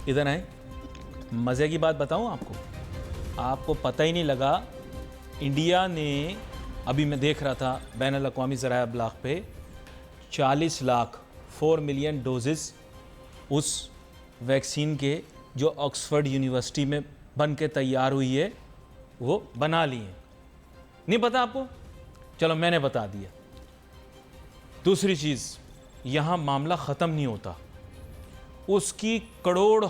इधर आए, मज़े की बात बताऊं आपको, आपको पता ही नहीं लगा, इंडिया ने, अभी मैं देख रहा था बैनुल अक़वामी ज़राए अबलाग पे, 40 लाख 4 मिलियन डोजेस उस वैक्सीन के जो ऑक्सफोर्ड यूनिवर्सिटी में बन के तैयार हुई है वो बना ली है। नहीं पता आपको? चलो मैंने बता दिया। दूसरी चीज़, यहाँ मामला ख़त्म नहीं होता, उसकी करोड़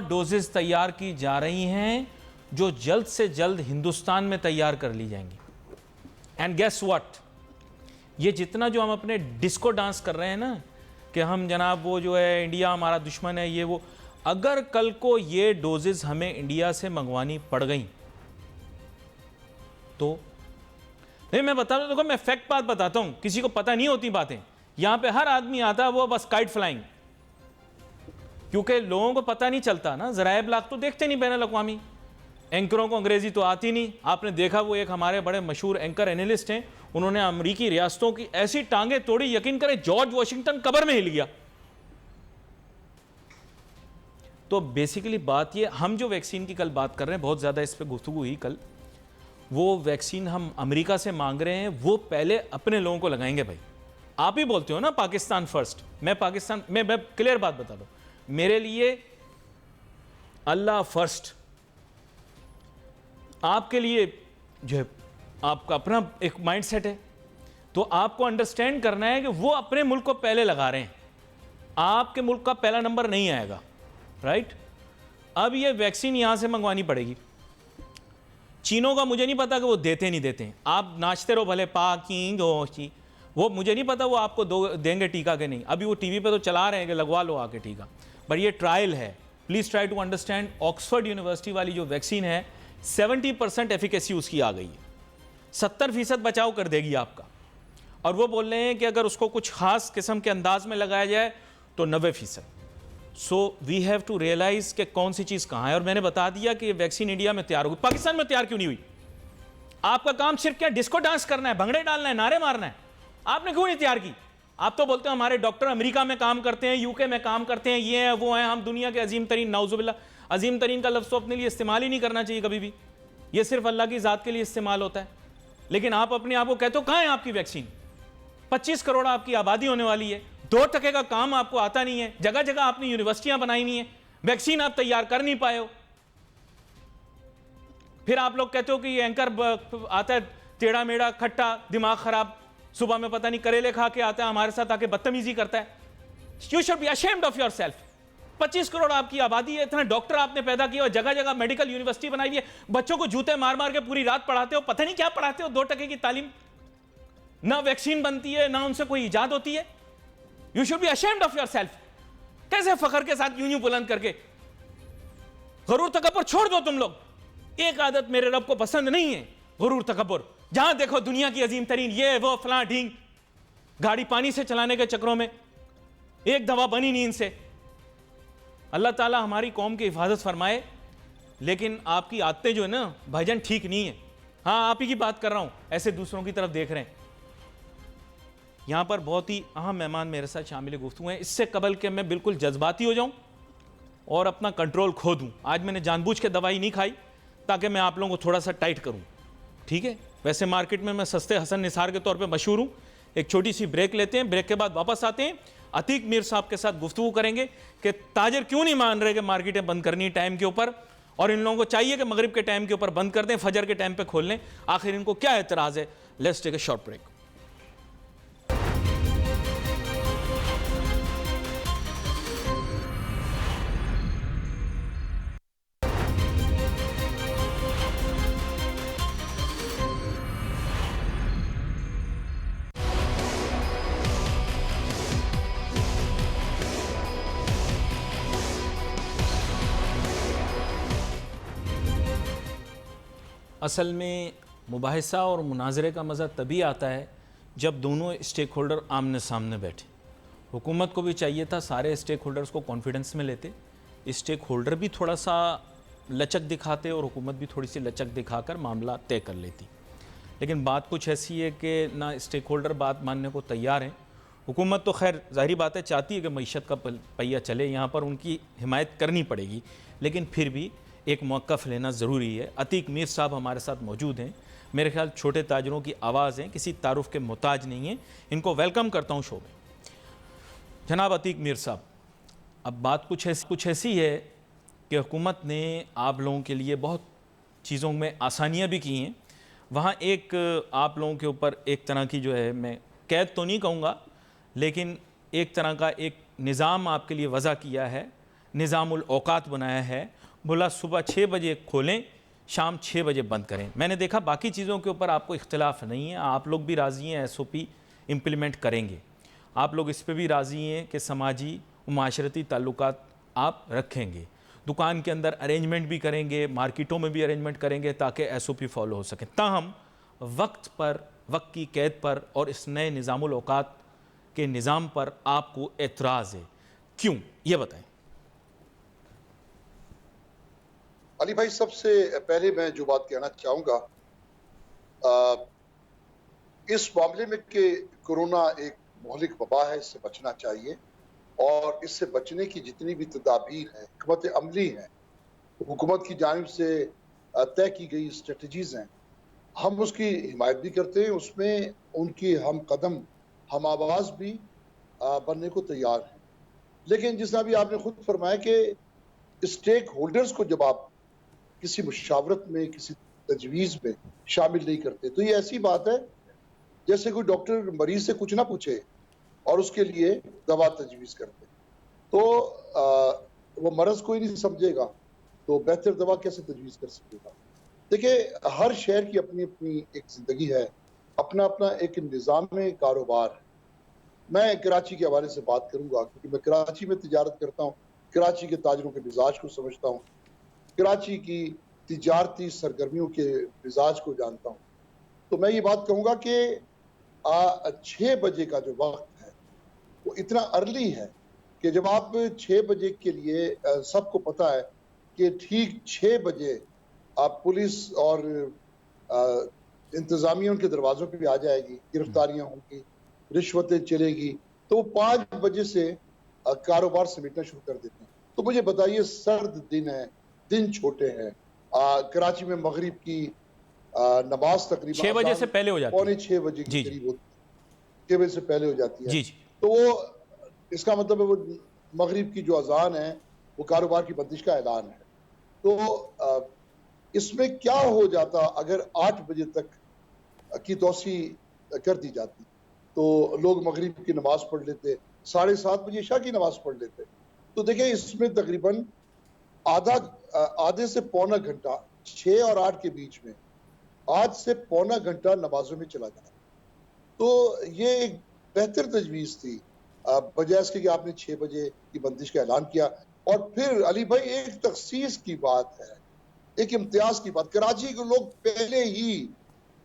डोजेस तैयार की जा रही हैं जो जल्द से जल्द हिंदुस्तान में तैयार कर ली जाएंगी। एंड गेस व्हाट, ये जितना जो हम अपने डिस्को डांस कर रहे हैं ना कि हम जनाब वो जो है इंडिया हमारा दुश्मन है, ये वो, अगर कल को ये डोजेस हमें इंडिया से मंगवानी पड़ गई तो नहीं, मैं बता रहा, देखो मैं फैक्ट बात बताता हूं, किसी को पता नहीं होती बातें। यहां पे हर आदमी आता है वो बस काइट फ्लाइंग, क्योंकि लोगों को पता नहीं चलता ना, ज़राए अबलाग तो देखते नहीं, बैनुल अक़वामी एंकरों को अंग्रेजी तो आती नहीं। आपने देखा वो एक हमारे बड़े मशहूर एंकर एनालिस्ट हैं, उन्होंने अमेरिकी रियासतों की ऐसी टांगें तोड़ी, यकीन करें जॉर्ज वॉशिंगटन कब्र में हिल गया। तो बेसिकली बात ये, हम जो वैक्सीन की कल बात कर रहे हैं, बहुत ज़्यादा इस पर गुफ्तगू हुई कल, वो वैक्सीन हम अमेरिका से मांग रहे हैं, वो पहले अपने लोगों को लगाएंगे। भाई आप ही बोलते हो ना पाकिस्तान फर्स्ट, मैं पाकिस्तान में, मैं क्लियर बात बता दूं, मेरे लिए अल्लाह फर्स्ट, आपके लिए जो है आपका अपना एक माइंडसेट है, तो आपको अंडरस्टैंड करना है कि वो अपने मुल्क को पहले लगा रहे हैं, आपके मुल्क का पहला नंबर नहीं आएगा, राइट। अब ये वैक्सीन यहां से मंगवानी पड़ेगी। चीनों का मुझे नहीं पता कि वो देते नहीं देते, आप नाचते रहो भले पाकी, वो मुझे नहीं पता वो आपको देंगे टीका के नहीं। अभी वो टीवी पे तो चला रहे हैं कि लगवा लो आके टीका, पर ये ट्रायल है, please try to understand. Oxford University वाली जो वैक्सीन है 70% एफिकेसी उसकी आ गई है, 70% बचाव कर देगी आपका, और वो बोल रहे हैं कि अगर उसको कुछ खास किस्म के अंदाज में लगाया जाए तो 90%। So we have to realise कि कौन सी चीज़ कहाँ है। और मैंने बता दिया कि ये वैक्सीन इंडिया में तैयार होगी, पाकिस्तान में तैयार क्यों नहीं हुई? आपका काम सिर्फ क्या डिस्को डांस करना है, भंगड़े डालना है, नारे मारना है, आपने क्यों नहीं तैयार की? आप तो बोलते हो हमारे डॉक्टर अमेरिका में काम करते हैं, यूके में काम करते हैं, ये हैं वो हैं, हम दुनिया के अजीम तरीन, नाउजुबिल्ला, अजीम तरीन का लफ्ज़ तो अपने लिए इस्तेमाल ही नहीं करना चाहिए कभी भी, ये सिर्फ अल्लाह की ज़ात के लिए इस्तेमाल होता है। लेकिन आप अपने आप को कहते हो कहाँ है आपकी वैक्सीन? 25 करोड़ आपकी आबादी होने वाली है, 2% का काम आपको आता नहीं है, जगह जगह आपने यूनिवर्सिटियां बनाई नहीं है, वैक्सीन आप तैयार कर नहीं पाए हो। फिर आप लोग कहते हो कि ये एंकर आता है टेढ़ा मेढ़ा, खट्टा, दिमाग खराब, सुबह में पता नहीं करेले खा के आता है हमारे साथ आके बदतमीजी करता है। You should be ashamed of your self. 25 crore आपकी आबादी है, इतना डॉक्टर आपने पैदा किया और जगह जगह मेडिकल यूनिवर्सिटी बनाई है, बच्चों को जूते मार मार के पूरी रात पढ़ाते हो, पता नहीं क्या पढ़ाते हो, 2% की तालीम, ना वैक्सीन बनती है, ना उनसे कोई इजाद होती है। You should be ashamed of your self. कैसे फखर के साथ यूं यूं बुलंद करके, गरूर तकब्बुर छोड़ दो तुम लोग। एक आदत मेरे रब को पसंद नहीं है, गरूर तकब्बुर। जहां देखो दुनिया की अजीम तरीन ये वो फलां ढींग, गाड़ी पानी से चलाने के चक्रों में एक दवा बनी नहीं इनसे। अल्लाह ताला हमारी कौम की हिफाजत फरमाए, लेकिन आपकी आदतें जो है ना भाईजान ठीक नहीं है। हाँ, आप ही की बात कर रहा हूं, ऐसे दूसरों की तरफ देख रहे हैं। यहां पर बहुत ही अहम मेहमान मेरे साथ शामिल गुफ्तगू हैं। इससे कबल के मैं बिल्कुल जज्बाती हो जाऊं और अपना कंट्रोल खो दूं, आज मैंने जानबूझ के दवाई नहीं खाई ताकि मैं आप लोगों को थोड़ा सा टाइट करूं, ठीक है। वैसे मार्केट में मैं सस्ते हसन निसार के तौर पे मशहूर हूं। एक छोटी सी ब्रेक लेते हैं, ब्रेक के बाद वापस आते हैं, अतीक मीर साहब के साथ गुफ्तगू करेंगे कि ताजर क्यों नहीं मान रहे कि मार्केटें बंद करनी टाइम के ऊपर, और इन लोगों को चाहिए कि मगरिब के टाइम के ऊपर बंद कर दें, फजर के टाइम पे खोल लें, आखिर इनको क्या एतराज़ है। Let's take a short break. असल में मुबाहिसा और मुनाजरे का मज़ा तभी आता है जब दोनों स्टेक होल्डर आमने सामने बैठे। हुकूमत को भी चाहिए था सारे स्टेक होल्डर्स को कॉन्फिडेंस में लेते, स्टेक होल्डर भी थोड़ा सा लचक दिखाते और हुकूमत भी थोड़ी सी लचक दिखाकर मामला तय कर लेती। लेकिन बात कुछ ऐसी है कि ना स्टेक होल्डर बात मानने को तैयार हैं हुकूमत तो खैर ज़ाहिर बात है चाहती है कि मईशत का पहिया चले, यहाँ पर उनकी हिमायत करनी पड़ेगी, लेकिन फिर भी एक मौक़िफ़ लेना ज़रूरी है। अतीक मीर साहब हमारे साथ मौजूद हैं, मेरे ख्याल छोटे ताजरों की आवाज़ हैं, किसी तारुफ़ के मोहताज नहीं हैं। इनको वेलकम करता हूँ शो में। जनाब अतीक मीर साहब, अब बात कुछ ऐसी है कि हुकूमत ने आप लोगों के लिए बहुत चीज़ों में आसानियाँ भी की हैं। वहाँ एक आप लोगों के ऊपर एक तरह की जो है, मैं कैद तो नहीं कहूँगा, लेकिन एक तरह का एक निज़ाम आपके लिए वज़ा किया है, निज़ामुल औकात बनाया है। बोला सुबह 6 बजे खोलें, शाम 6 बजे बंद करें। मैंने देखा बाकी चीज़ों के ऊपर आपको इख्तिलाफ़ नहीं है, आप लोग भी राज़ी हैं SOP इम्प्लीमेंट करेंगे। आप लोग इस पे भी राज़ी हैं कि समाजी व माशरती ताल्लुकात आप रखेंगे, दुकान के अंदर अरेंजमेंट भी करेंगे, मार्केटों में भी अरेंजमेंट करेंगे ताकि SOP फॉलो हो सके। ताहम वक्त की कैद पर और इस नए निज़ामुल औकात के निज़ाम पर आपको एतराज़ है, क्यों, ये बताएं। अली भाई, सबसे पहले मैं जो बात कहना चाहूँगा इस मामले में कि कोरोना एक मौलिक वबा है, इससे बचना चाहिए और इससे बचने की जितनी भी तदाबीर हैं, हिकमत अमली हैं, हुकूमत की जानिब से तय की गई स्ट्रेटजीज़ हैं, हम उसकी हिमायत भी करते हैं। उसमें उनकी हम कदम, हम आवाज़ भी बनने को तैयार हैं। लेकिन जिस तरह भी आपने खुद फरमाया कि स्टेक होल्डर्स को जब आप किसी मुशावरत में, किसी तजवीज़ में शामिल नहीं करते, तो ये ऐसी बात है जैसे कोई डॉक्टर मरीज से कुछ ना पूछे और उसके लिए दवा तजवीज़ करते। तो वो मरज़ कोई नहीं समझेगा तो बेहतर दवा कैसे तजवीज़ कर सकेगा। देखिए, हर शहर की अपनी अपनी एक ज़िंदगी है, अपना अपना एक निज़ाम कारोबार है। मैं कराची के हवाले से बात करूँगा क्योंकि मैं कराची में तिजारत करता हूँ, कराची के ताजरों के मिजाज को समझता हूँ, कराची की तिजारती सरगर्मियों के मिजाज को जानता हूँ। तो मैं ये बात कहूँगा कि 6 बजे का जो वक्त है वो इतना अर्ली है कि जब आप 6 बजे के लिए सबको पता है कि ठीक 6 बजे आप पुलिस और इंतजामिया उनके दरवाज़ों पे भी आ जाएगी, गिरफ्तारियां होंगी, रिश्वतें चलेगी, तो वो 5 बजे से कारोबार समेटना शुरू कर देते हैं। तो मुझे बताइए, सर्द दिन है, दिन छोटे हैं, कराची में मगरिब की नमाज तकरीबन 6 बजे से पहले हो जाती है, पौने 6 बजे के करीब होती है, 6 बजे से पहले हो जाती है। जी। तो वो इसका मतलब है वो मगरिब की जो अजान है वो कारोबार की बंदिश का ऐलान है। तो इसमें क्या हो जाता अगर 8 बजे तक की तोसी कर दी जाती, तो लोग मगरिब की नमाज पढ़ लेते, 7:30 बजे इशा की नमाज पढ़ लेते। तो देखिए, इसमें तकरीबन आधे से पौना घंटा, 6 और 8 के बीच में आज से पौना घंटा नमाजों में चला जाता। तो ये एक बेहतर तजवीज़ थी, बजाय इसके कि आपने 6 बजे की बंदिश का ऐलान किया। और फिर अली भाई, एक तखसीस की बात है, एक इम्तियाज की बात। कराची के लोग पहले ही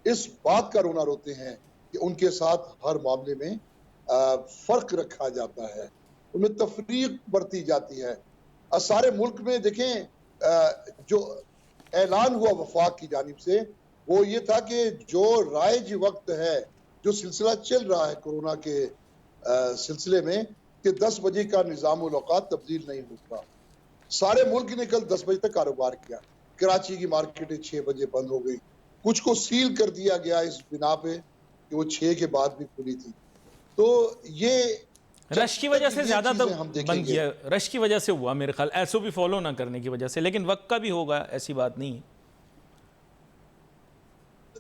इस बात का रोना रोते हैं कि उनके साथ हर मामले में फर्क रखा जाता है, उनमें तफरीक बरती जाती है। सारे मुल्क में देखें, जो ऐलान हुआ वफाक की जानिब से वो ये था कि जो राइज वक्त है, जो सिलसिला चल रहा है कोरोना के सिलसिले में, कि 10 बजे का निज़ामुल औकात तब्दील नहीं होगा। सारे मुल्क ने कल 10 बजे तक कारोबार किया। कराची की मार्केटें 6 बजे बंद हो गई, कुछ को सील कर दिया गया इस बिना पे कि वो 6 के बाद भी खुली थी। तो ये रश की वजह से ज्यादा तो बंद किया, रश की वजह से हुआ मेरे ख्याल, SOP फॉलो ना करने की वजह से, लेकिन वक्त का भी होगा, ऐसी बात नहीं है।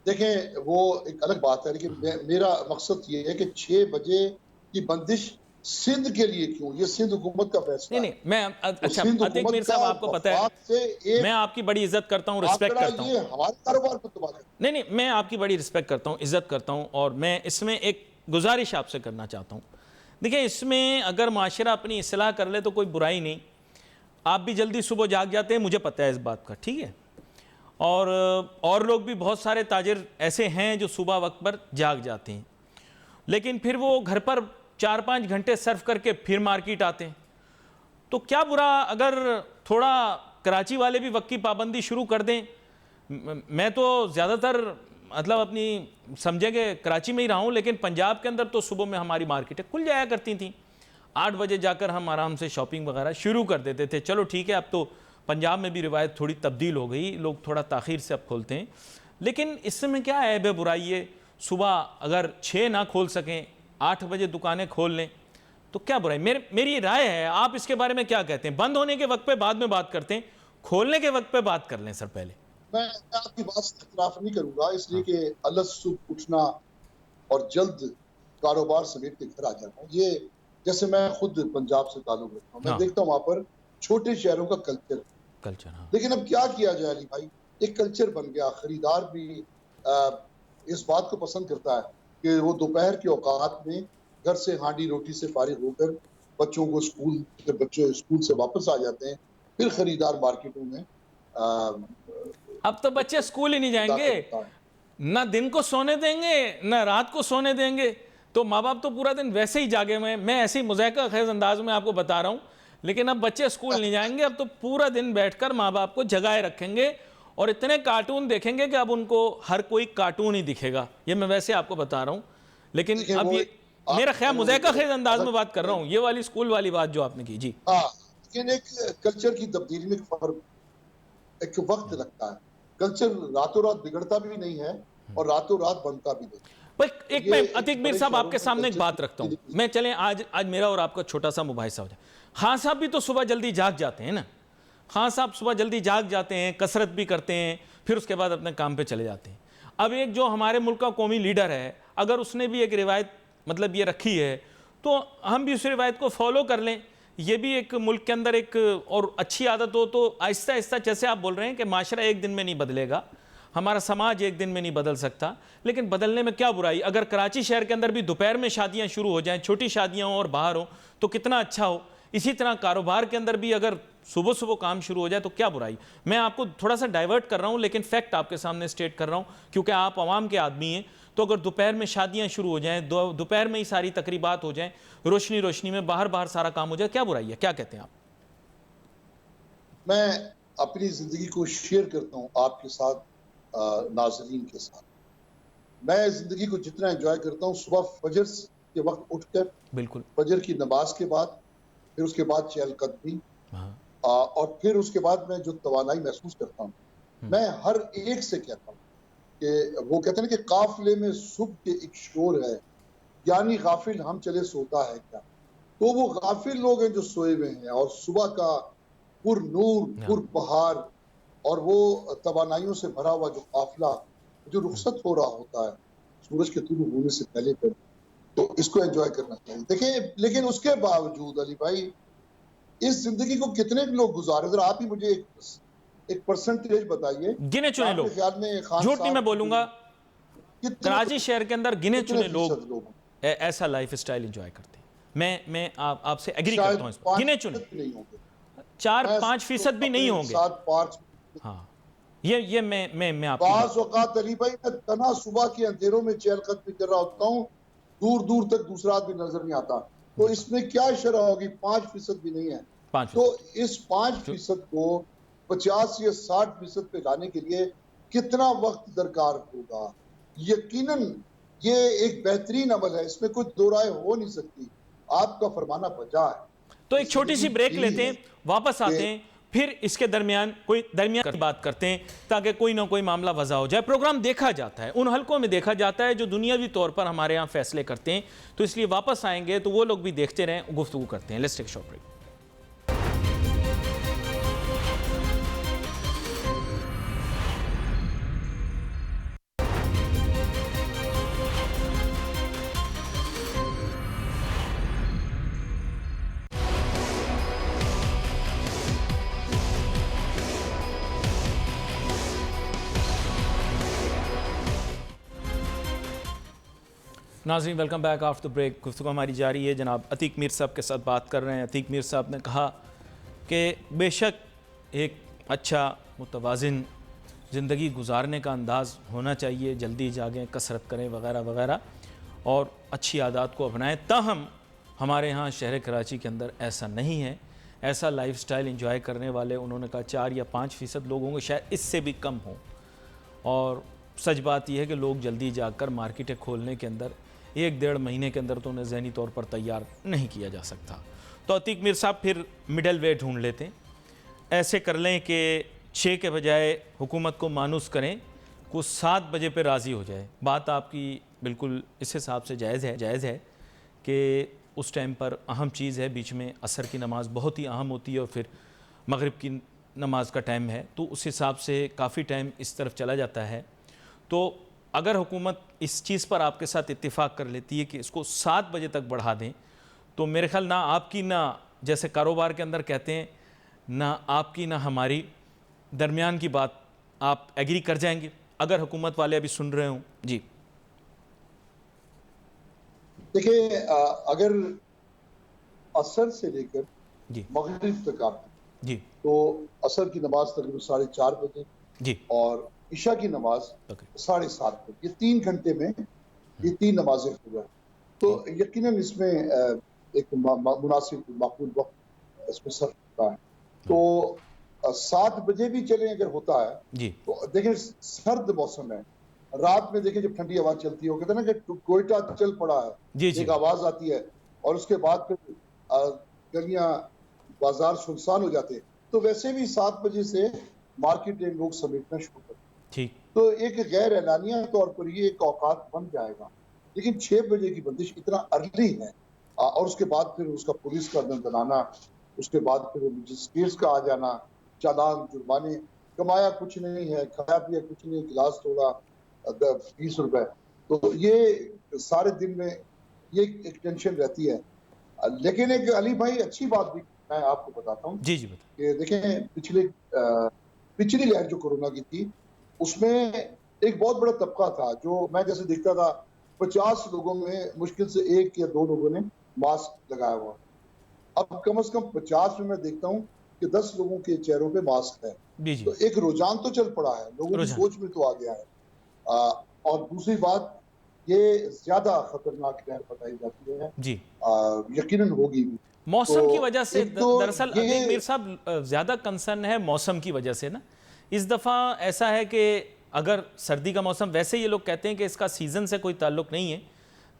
देखें, वो एक अलग बात है, लेकिन मेरा मकसद ये है कि 6 बजे की बंदिश सिंध के लिए क्यों, ये सिंध हुकूमत का फैसला नहीं, मैं अच्छा अतीक मीर साहब, आपको पता है मैं आपकी बड़ी इज्जत करता हूँ, रिस्पेक्ट करता हूँ, हमारे कारोबार को तबाह है। नहीं, मैं आपकी बड़ी रिस्पेक्ट करता हूँ, इज्जत करता हूँ, और मैं इसमें एक गुजारिश आपसे करना चाहता हूँ। देखिए, इसमें अगर माशरा अपनी इस्लाह कर ले तो कोई बुराई नहीं, आप भी जल्दी सुबह जाग जाते हैं, मुझे पता है इस बात का, ठीक है, और लोग भी बहुत सारे ताजिर ऐसे हैं जो सुबह वक्त पर जाग जाते हैं, लेकिन फिर वो घर पर 4-5 घंटे सर्फ करके फिर मार्केट आते हैं। तो क्या बुरा अगर थोड़ा कराची वाले भी वक्त की पाबंदी शुरू कर दें। मैं तो ज़्यादातर मतलब अपनी समझेंगे कराची में ही रहा हूँ, लेकिन पंजाब के अंदर तो सुबह में हमारी मार्केटें खुल जाया करती थी। 8 बजे जाकर हम आराम से शॉपिंग वगैरह शुरू कर देते थे। चलो ठीक है, अब तो पंजाब में भी रिवायत थोड़ी तब्दील हो गई, लोग थोड़ा ताख़ीर से अब खोलते हैं, लेकिन इसमें क्या ऐब है, बुराई है? सुबह अगर 6 ना खोल सकें, 8 बजे दुकानें खोल लें तो क्या बुराई? मेरी राय है, आप इसके बारे में क्या कहते हैं? बंद होने के वक्त पे बाद में बात करते हैं, खोलने के वक्त पे बात कर लें सर पहले। मैं आपकी बात से इख्तिलाफ नहीं करूंगा, इसलिए कि अलग सुबह उठना और जल्द कारोबार समेट के घर आ जाना, ये जैसे मैं खुद पंजाब से ताल्लुक रखता हूँ, मैं देखता हूँ वहां पर छोटे शहरों का कल्चर। हाँ। लेकिन अब क्या किया जाए अली भाई, एक कल्चर बन गया। खरीदार भी इस बात को पसंद करता है कि वो दोपहर के औकात में घर से हांडी रोटी से फारिग होकर बच्चों को बच्चे स्कूल से वापस आ जाते हैं, फिर खरीदार मार्केटों में अब तो बच्चे स्कूल ही नहीं जाएंगे, ना दिन को सोने देंगे ना रात को सोने देंगे, तो माँ बाप तो पूरा दिन वैसे ही जागे हुए हैं। मैं ऐसे ही मुज़ाहिका खेज़ अंदाज में आपको बता रहा हूँ, लेकिन अब बच्चे स्कूल नहीं जाएंगे, अब तो पूरा दिन बैठकर माँ बाप को जगाए रखेंगे और इतने कार्टून देखेंगे कि अब उनको हर कोई कार्टून ही दिखेगा। ये मैं वैसे आपको बता रहा हूँ, लेकिन अब ये मेरा ख्याल मुज़ाहिका खेज़ अंदाज में बात कर रहा हूँ, ये वाली स्कूल वाली बात जो आपने की। जी हाँ, लेकिन एक कल्चर की तब्दीली में एक वक्त लगता है। कल्चर रातों रात बिगड़ता भी नहीं है और रातों रात बनता भी नहीं। भाई एक मैं अतीक मीर साहब आपके सामने एक बात रखता हूँ, मैं चलें आज मेरा और आपका छोटा सा मुबाहिसा हो जाए। खान साहब भी तो सुबह जल्दी जाग जाते हैं ना, खान साहब सुबह जल्दी जाग जाते हैं, कसरत भी करते हैं, फिर उसके बाद अपने काम पे चले जाते हैं। अब एक जो हमारे मुल्क का कौमी लीडर है, अगर उसने भी एक रिवायत मतलब ये रखी है तो हम भी उस रिवायत को फॉलो कर लें। ये भी एक मुल्क के अंदर एक और अच्छी आदत हो तो आहिस्ता आहिस्ता, जैसे आप बोल रहे हैं कि माशरा एक दिन में नहीं बदलेगा, हमारा समाज एक दिन में नहीं बदल सकता, लेकिन बदलने में क्या बुराई? अगर कराची शहर के अंदर भी दोपहर में शादियां शुरू हो जाएं, छोटी शादियां हो और बाहर हो तो कितना अच्छा हो। इसी तरह कारोबार के अंदर भी अगर सुबह सुबह काम शुरू हो जाए तो क्या बुराई? मैं आपको थोड़ा सा डाइवर्ट कर रहा हूं, लेकिन फैक्ट आपके सामने स्टेट कर रहा हूं, क्योंकि आप आवाम के आदमी हैं। तो अगर दोपहर में शादियां शुरू हो जाएं, दोपहर में ही सारी तकरीबात हो जाएं, रोशनी रोशनी में बाहर सारा काम हो जाए, क्या बुराई है? क्या कहते हैं आप? मैं अपनी जिंदगी को शेयर करता हूँ आपके साथ, नाज़रीन के साथ। मैं जिंदगी को जितना एंजॉय करता हूँ, सुबह फजर के वक्त उठकर, बिल्कुल फजर की नमाज के बाद, फिर उसके बाद चहलकदमी, और फिर उसके बाद मैं जो तवानाई महसूस करता हूँ, मैं हर एक से कहता हूँ कि वो कहते हैं ना कि काफिले में सुबह के एक शोर है, यानी गाफिल हम चले सोता है क्या। तो वो गाफिल लोग हैं जो सोए हुए हैं, और सुबह का पुर नूर पुर बहार और वो तवानाइयों से भरा हुआ जो काफिला जो रुखसत हो रहा होता है सूरज के तुलू होने से पहले पर, तो इसको एंजॉय करना चाहिए। देखिए, लेकिन उसके बावजूद अली भाई, इस जिंदगी को कितने लोग गुजारे, जरा आप ही मुझे एक परसेंटेज बताइए। गिने चुने लोग, ख्याल में झूठ नहीं मैं बोलूंगा, कराची शहर के अंदर गिने चुने लोग ऐसा लाइफ स्टाइल एंजॉय करते हैं। मैं आपसे एग्री करता हूँ, गिने चुने नहीं होंगे, 4-5% भी नहीं होंगे। 7-5 हाँ, ये मैं आपको बाज़ औक़ात अली भाई, मैं तना सुबह के अंधेरों में चहलकदमी कर रहा होता हूँ, दूर दूर तक दूसरा आदमी नजर नहीं आता। तो इसमें क्या शरह होगी? 5% भी नहीं है। तो इस 5% को 50 या 60% पे लाने के लिए कितना वक्त दरकार होगा? यकीनन ये एक बेहतरीन अमल है, इसमें कोई दो राय हो नहीं सकती। आपका फरमाना बजा है। तो एक छोटी सी ब्रेक लेते हैं, वापस आते हैं, फिर इसके दरमियान की बात करते हैं, ताकि कोई ना कोई मामला वज़ा हो जाए। प्रोग्राम देखा जाता है, उन हलकों में देखा जाता है जो दुनियावी तौर पर हमारे यहाँ फैसले करते हैं, तो इसलिए वापस आएंगे तो वो लोग भी देखते रहें, गुफ्तगू करते हैं। Let's take short break. नाज़रीन, welcome back after the break. गुफ्तगू हमारी जारी है। जनाब अतीक मीर साहब के साथ बात कर रहे हैं। अतीक मीर साहब ने कहा कि बेशक एक अच्छा मुतवाज़िन ज़िंदगी गुजारने का अंदाज़ होना चाहिए, जल्दी जागें, कसरत करें वगैरह वगैरह, और अच्छी आदत को अपनाएं। ताहम हमारे यहाँ शहर कराची के अंदर ऐसा नहीं है। ऐसा लाइफस्टाइल एंजॉय करने वाले उन्होंने कहा 4 या 5% लोग होंगे, शायद इससे भी कम हो। और सच बात यह है कि लोग जल्दी जाकर मार्केटें खोलने के अंदर 1-1.5 महीने के अंदर तो उन्हें ज़हनी तौर पर तैयार नहीं किया जा सकता। तो अतीक मीर साहब फिर मिडल वे ढूंढ लेते हैं, ऐसे कर लें कि 6 के बजाय हुकूमत को मानूस करें, कुछ 7 बजे पे राज़ी हो जाए। बात आपकी बिल्कुल इस हिसाब से जायज़ है कि उस टाइम पर अहम चीज़ है, बीच में असर की नमाज़ बहुत ही अहम होती है और फिर मगरिब की नमाज का टाइम है, तो उस हिसाब से काफ़ी टाइम इस तरफ चला जाता है। तो अगर हुकूमत इस चीज़ पर आपके साथ इत्तेफाक कर लेती है कि इसको 7 बजे तक बढ़ा दें, तो मेरे ख्याल ना आपकी ना, जैसे कारोबार के अंदर कहते हैं, ना आपकी ना हमारी दरमियान की बात आप एग्री कर जाएंगे अगर हुकूमत वाले अभी सुन रहे हों? जी देखिए, अगर असर से लेकर जी मगरिब तक आप जी तो असर की नमाज तकरीबन 4:30 बजे जी और इशा की नमाज ओके 7:30 बजे, ये 3 घंटे में ये 3 नमाजें हो जाए तो यकीनन इसमें एक मुनासिब माकूल वक्त इसमें सर्फ होता है। तो 7 बजे भी चले अगर होता है जी तो देखिए सर्द मौसम है, रात में देखिए जब ठंडी हवा चलती है, वो कहते हैं ना कि कोयटा चल पड़ा है, जी जी एक आवाज आती है और उसके बाद फिर गलियां बाजार सुनसान हो जाते हैं। तो वैसे भी 7 बजे से मार्केट लोग समेटना शुरू करते हैं। ठीक तो एक गैर एलानिया तौर पर ये एक औकात बन जाएगा, लेकिन 6 बजे की बंदिश इतना अर्ली है और उसके बाद फिर उसका पुलिस का दंदनाना, उसके बाद फिर मजिस्ट्रेट्स का आ जाना, चालान जुर्माने, कमाया कुछ नहीं है, खाया पिया कुछ नहीं, गिलास तोड़ा 20 रुपए, तो ये सारे दिन में ये एक टेंशन रहती है। लेकिन एक अली भाई अच्छी बात भी मैं आपको बताता हूँ जी जी बता कि देखें पिछली लहर जो कोरोना की थी उसमें एक बहुत बड़ा तबका था जो मैं जैसे देखता था 50 लोगों में मुश्किल से 1 या 2 लोगों ने मास्क लगाया हुआ। अब कम से कम 50 में मैं देखता हूँ कि 10 लोगों के चेहरों पे मास्क है। जी जी तो एक रुझान तो चल पड़ा है, लोगों की रुझान सोच में तो आ गया है। और दूसरी बात, ये ज्यादा खतरनाक लहर बताई जाती है, जी यकीनन होगी भी। तो मौसम की वजह से एक तो दरअसल अतीक मीर ये साहब ज़्यादा कंसर्न है मौसम की वजह से ना। इस दफ़ा ऐसा है कि अगर सर्दी का मौसम, वैसे ये लोग कहते हैं कि इसका सीज़न से कोई ताल्लुक़ नहीं है,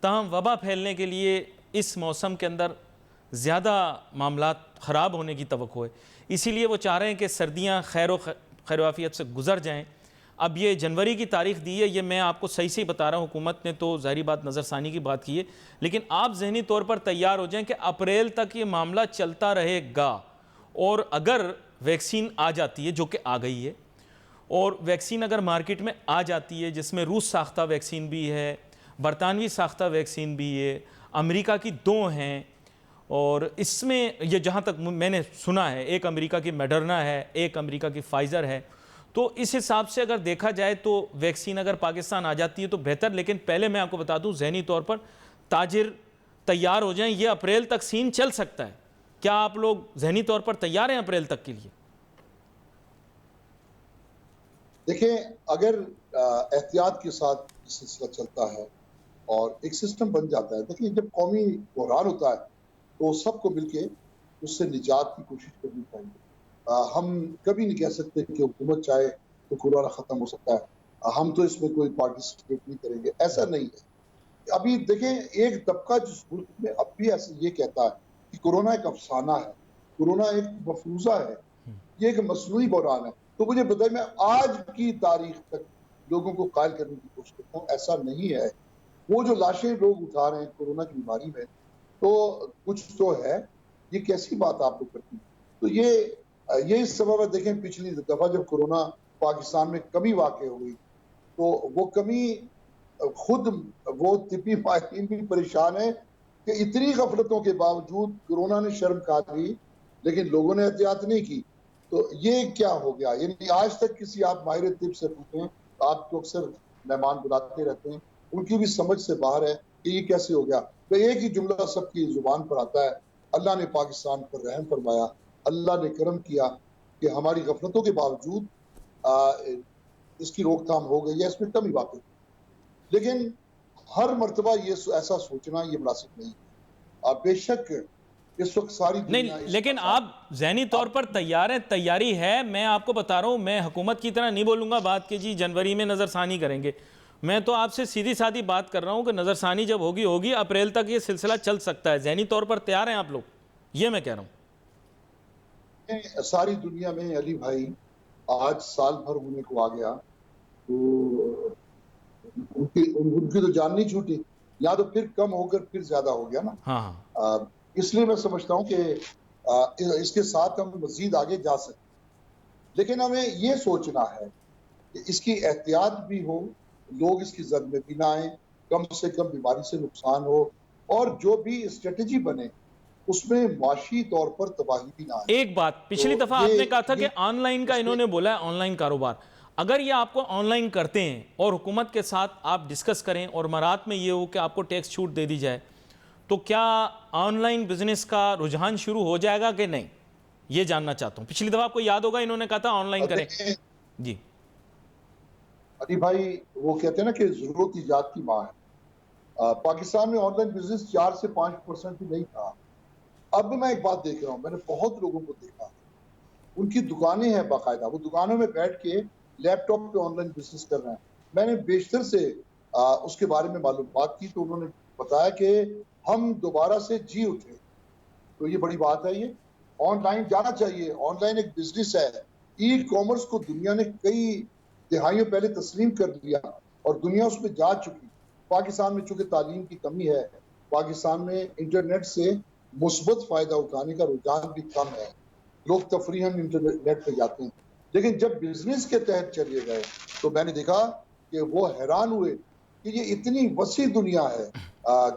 ताहम वबा फैलने के लिए इस मौसम के अंदर ज़्यादा मामला ख़राब होने की तवक्को है, इसीलिए वो चाह रहे हैं कि सर्दियाँ खैर-ओ-आफ़ियत से गुज़र जाएँ। अब ये जनवरी की तारीख दी है, ये मैं आपको सही से ही बता रहा हूँ, हुकूमत ने तो ज़ाहिर बात नज़रसानी की बात की है, लेकिन आप ज़हनी तौर पर तैयार हो जाएं कि अप्रैल तक ये मामला चलता रहेगा। और अगर वैक्सीन आ जाती है, जो कि आ गई है, और वैक्सीन अगर मार्केट में आ जाती है जिसमें रूस साख्ता वैक्सीन भी है, बरतानवी साख्ता वैक्सीन भी है, अमेरिका की 2 हैं, और इसमें ये जहाँ तक मैंने सुना है एक अमेरिका की मॉडर्ना है, एक अमेरिका की फाइज़र है। तो इस हिसाब से अगर देखा जाए तो वैक्सीन अगर पाकिस्तान आ जाती है तो बेहतर, लेकिन पहले मैं आपको बता दूं ज़हनी तौर पर ताजिर तैयार हो जाएं, ये अप्रैल तक सीन चल सकता है। क्या आप लोग ज़हनी तौर पर तैयार हैं अप्रैल तक के लिए? देखिए, अगर एहतियात के साथ सिलसिला चलता है और एक सिस्टम बन जाता है, देखिए जब कौमी बहरान होता है तो सबको मिलके उससे निजात की कोशिश करनी चाहिए। हम कभी नहीं कह सकते कि हुकूमत चाहे तो कोरोना खत्म हो सकता है, हम तो इसमें कोई पार्टिसिपेट नहीं करेंगे, ऐसा नहीं है। अभी देखें, एक तबका जिस मुल्क में अब भी ऐसे ये कहता है कि कोरोना एक अफसाना है, कोरोना एक मफरूजा है, ये एक मसनूई बहरान है। तो मुझे बताइए, मैं आज की तारीख तक लोगों को कायल करने की कोशिश करता हूँ, ऐसा नहीं है। वो जो लाशें लोग उठा रहे हैं कोरोना की बीमारी में, तो कुछ तो है, ये कैसी बात आप लोग करती हैं? तो ये सबब है। देखें, पिछली दफा जब कोरोना पाकिस्तान में कमी वाक़ हुई तो वो कमी खुद वो तिब्बी माहिरीन भी परेशान है कि इतनी गफलतों के बावजूद कोरोना ने शर्म खा ली, लेकिन लोगों ने एहतियात नहीं की। तो ये क्या हो गया? यानी आज तक किसी आप माहिर तिब से पूछें, आप तो अक्सर मेहमान बुलाते रहते हैं, उनकी भी समझ से बाहर है कि ये कैसे हो गया। तो एक ही जुमला सबकी जुबान पर आता है, अल्लाह ने पाकिस्तान पर रहम फरमाया, अल्लाह ने करम किया कि हमारी गफलतों के बावजूद इसकी रोकथाम हो गई है, इसमें कमी वाक़ई। लेकिन हर मर्तबा ये ऐसा सोचना ये मुनासिब नहीं है। बेशक इस वक्त सारी दुनिया नहीं, लेकिन आप ज़हनी तौर पर तैयार हैं, तैयारी है। मैं आपको बता रहा हूं, मैं हुकूमत की तरह नहीं बोलूंगा बात कि जी जनवरी में नज़रसानी करेंगे। मैं तो आपसे सीधी सादी बात कर रहा हूं कि नज़रसानी जब होगी होगी, अप्रैल तक ये सिलसिला चल सकता है। ज़हनी तौर पर तैयार हैं आप लोग, ये मैं कह रहा हूँ। सारी दुनिया में अली भाई आज साल भर होने को आ गया, तो उनकी तो जान नहीं छूटी, या तो फिर कम होकर फिर ज्यादा हो गया ना। हाँ हाँ, इसलिए मैं समझता हूँ कि इसके साथ हम मजीद आगे जा सकते, लेकिन हमें ये सोचना है कि इसकी एहतियात भी हो, लोग इसकी जद में भी ना आए, कम से कम बीमारी से नुकसान हो, और जो भी स्ट्रेटेजी बने उसमें माशी तौर पर तबाही भी ना आए। एक बात, पिछली तो दफा ये आपने कहा था कि ऑनलाइन का, इसमें इन्होंने बोला है ऑनलाइन कारोबार। अगर ये आपको ऑनलाइन करते हैं और हुकूमत के साथ आप डिस्कस करें और मरात में ये हो कि आपको टैक्स छूट दे दी जाए, तो क्या ऑनलाइन बिजनेस का रुझान शुरू हो जाएगा कि नहीं, ये जानना चाहता हूं। पिछली दफा आपको याद होगा इन्होंने कहा था ऑनलाइन करें जी। अली भाई वो कहते हैं ना कि जरूरत ईजाद की माँ है। पाकिस्तान में ऑनलाइन बिजनेस 4 से 5% भी नहीं था। अब मैं एक बात देख रहा हूँ, मैंने बहुत लोगों को देखा, उनकी दुकानें हैं बाकायदा, वो दुकानों में बैठ के लैपटॉप पे ऑनलाइन बिजनेस कर रहे हैं। मैंने बेशतर से उसके बारे में मालूमात की, तो उन्होंने बताया कि हम दोबारा से जी उठे। तो ये बड़ी बात है, ये ऑनलाइन जाना चाहिए, ऑनलाइन एक बिजनेस है। ई कॉमर्स को दुनिया ने कई दिहाइयों पहले तस्लीम कर लिया और दुनिया उसमें जा चुकी। पाकिस्तान में चूंकि तालीम की कमी है, पाकिस्तान में इंटरनेट से मुस्बत फायदा उठाने का रुझान भी कम है, लोग तफरीहन इंटरनेट पे जाते हैं। लेकिन जब बिजनेस के तहत चले गए तो मैंने देखा कि वो हैरान हुए कि ये इतनी वसी दुनिया है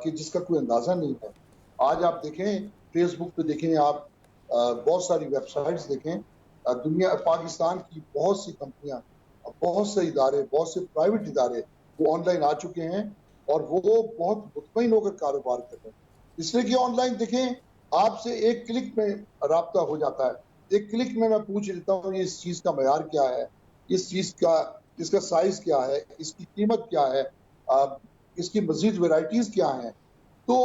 कि जिसका कोई अंदाजा नहीं है। आज आप देखें फेसबुक पे, देखें आप बहुत सारी वेबसाइट्स देखें, दुनिया पाकिस्तान की बहुत सी कंपनियां, बहुत से इदारे, बहुत से प्राइवेट इदारे वो ऑनलाइन आ चुके हैं और वो बहुत मुतमईन होकर कारोबार कर रहे हैं। इसलिए कि ऑनलाइन देखें, आपसे एक क्लिक में राब्ता हो जाता है। एक क्लिक में मैं पूछ लेता हूँ ये इस चीज का मयार क्या है, इस चीज का, इसका साइज क्या है, इसकी कीमत क्या है, इसकी मजीद वेराइटीज क्या हैं। तो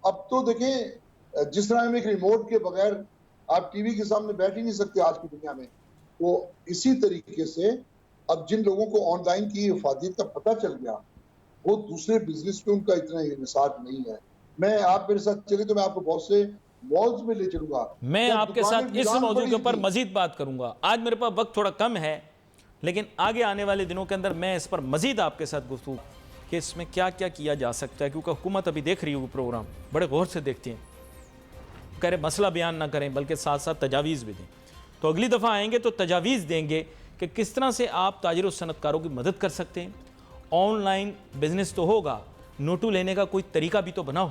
अब तो देखें, जिस तरह हम एक रिमोट के बगैर आप टीवी के सामने बैठ ही नहीं सकते आज की दुनिया में, तो इसी तरीके से अब जिन लोगों को ऑनलाइन की इफादियत का पता चल गया, वो दूसरे बिजनेस पे उनका इतना इंसार नहीं है। मैं, आप मेरे साथ चले तो मैं आपको बहुत से मॉल्स में ले चलूंगा, मैं आपके साथ इस मौजूद के ऊपर मजीद बात करूंगा। आज मेरे पास वक्त थोड़ा कम है, लेकिन आगे आने वाले दिनों के अंदर मैं इस पर मजीद आपके साथ गुफ्तगू कि इसमें क्या क्या किया जा सकता है, क्योंकि हुकूमत अभी देख रही होगी प्रोग्राम, बड़े गौर से देखती हैं, कह रहे मसला बयान ना करें बल्कि साथ साथ तजावीज़ भी दें। तो अगली दफ़ा आएंगे तो तजावीज़ देंगे कि किस तरह से आप ताजिर और सनतकारों की मदद कर सकते हैं। ऑनलाइन बिजनेस तो होगा, नोटू लेने का कोई तरीका भी तो बनाओ,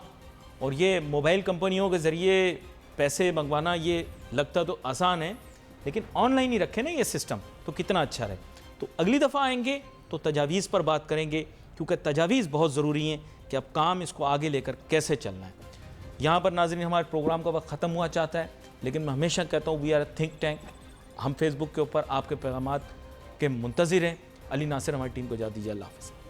और ये मोबाइल कंपनियों के ज़रिए पैसे मंगवाना ये लगता तो आसान है, लेकिन ऑनलाइन ही रखें ना ये सिस्टम, तो कितना अच्छा रहे। तो अगली दफ़ा आएंगे तो तजावीज़ पर बात करेंगे, क्योंकि तजावीज़ बहुत ज़रूरी हैं कि अब काम इसको आगे लेकर कैसे चलना है। यहाँ पर नाज़रीन हमारे प्रोग्राम का वक्त ख़त्म हुआ चाहता है, लेकिन मैं हमेशा कहता हूँ वी आर थिंक टैंक। हम फेसबुक के ऊपर आपके पैगामात के मुंतज़िर हैं। अली नासिर हमारी टीम को इजाज़त दीजिए। अल्लाह हाफ़िज़।